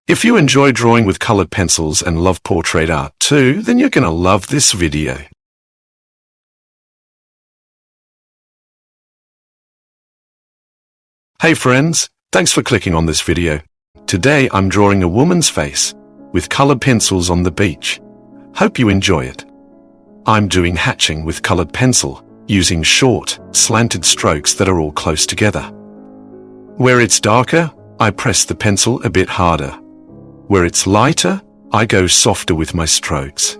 If you enjoy drawing with colored pencils and love portrait art too, then you're gonna love this video. Hey friends, thanks for clicking on this video. Today I'm drawing a woman's face with colored pencils on the beach. Hope you enjoy it. I'm doing hatching with colored pencil, using short, slanted strokes that are all close together. Where it's darker, I press the pencil a bit harder. Where it's lighter, I go softer with my strokes.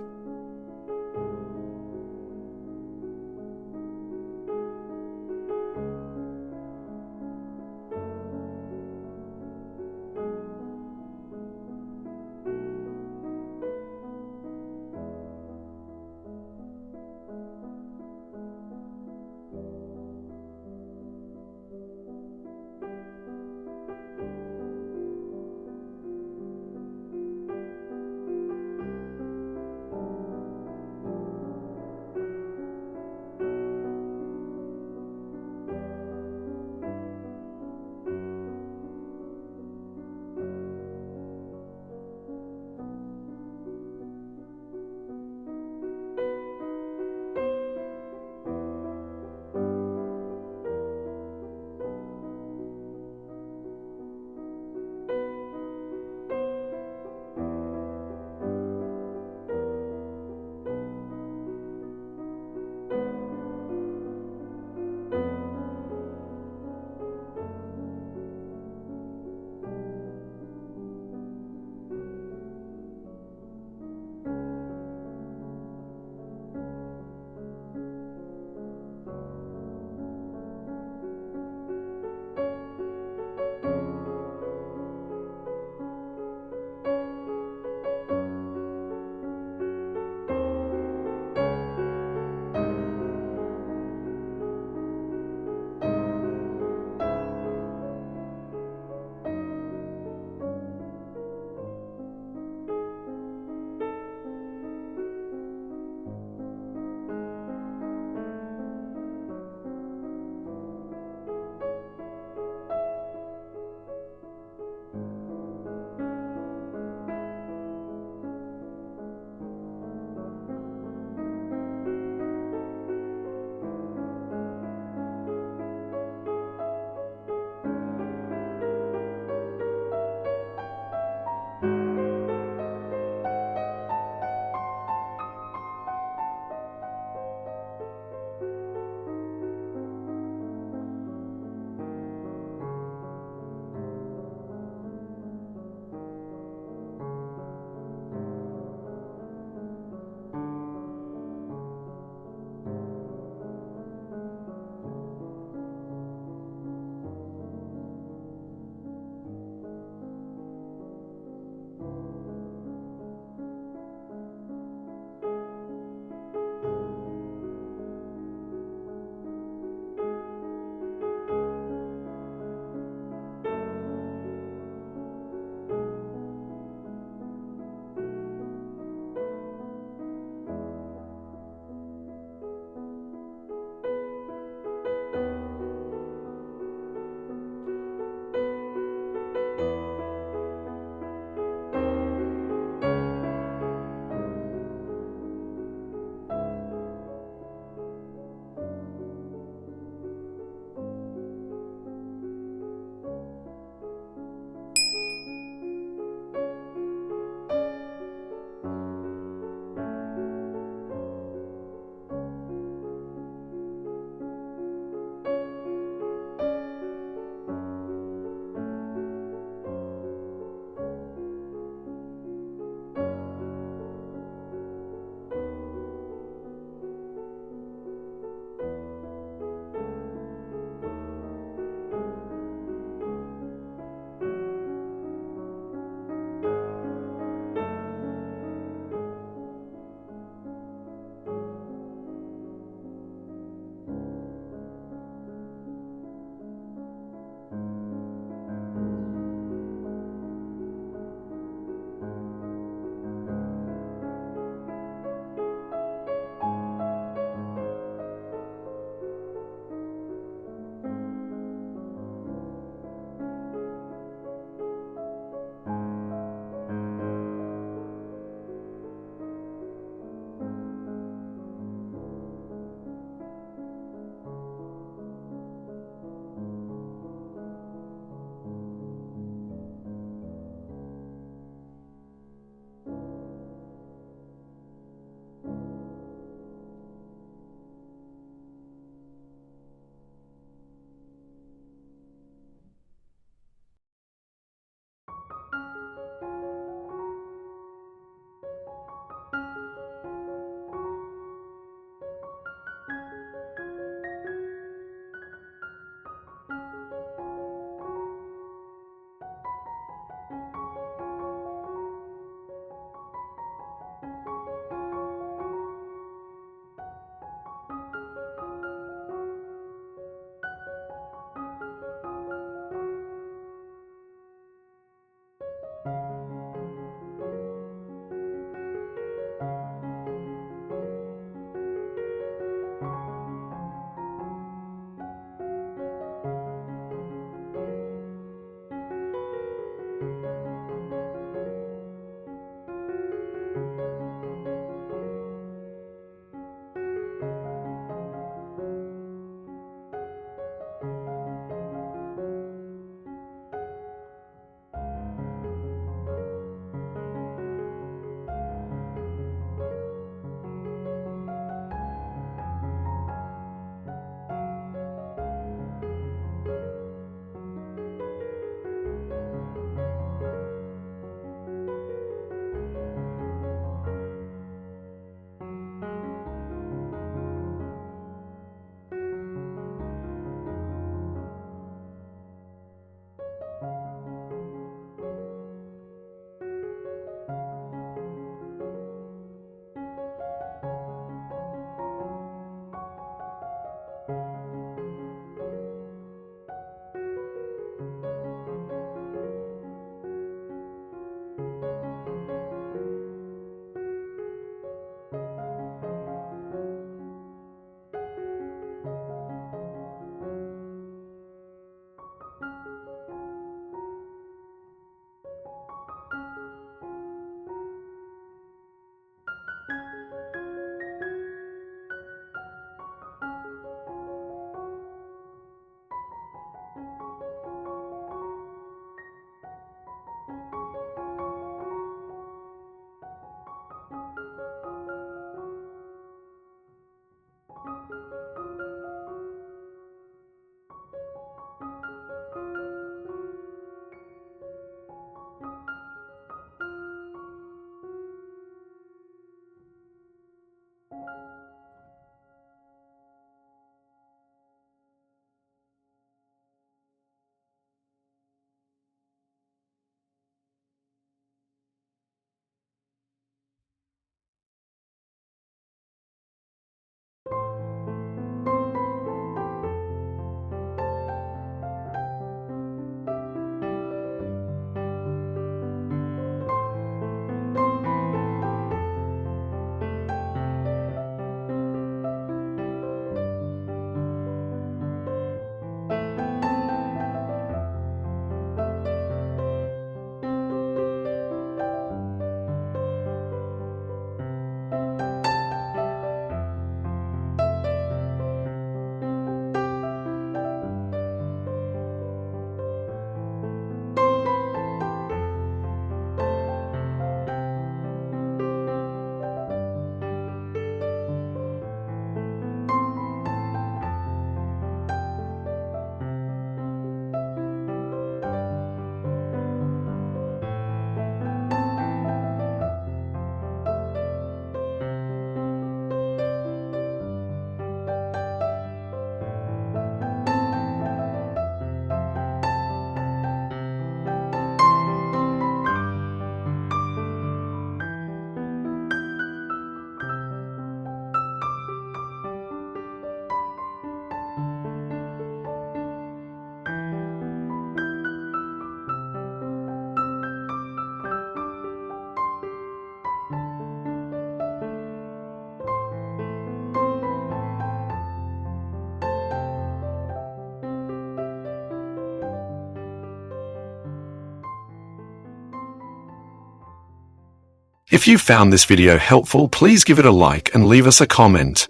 If you found this video helpful, please give it a like and leave us a comment.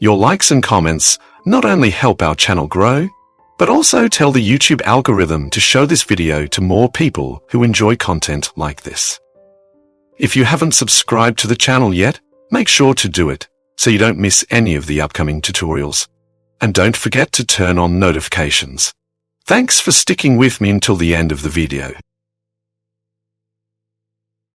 Your likes and comments not only help our channel grow, but also tell the YouTube algorithm to show this video to more people who enjoy content like this. If you haven't subscribed to the channel yet, make sure to do it so you don't miss any of the upcoming tutorials. And don't forget to turn on notifications. Thanks for sticking with me until the end of the video.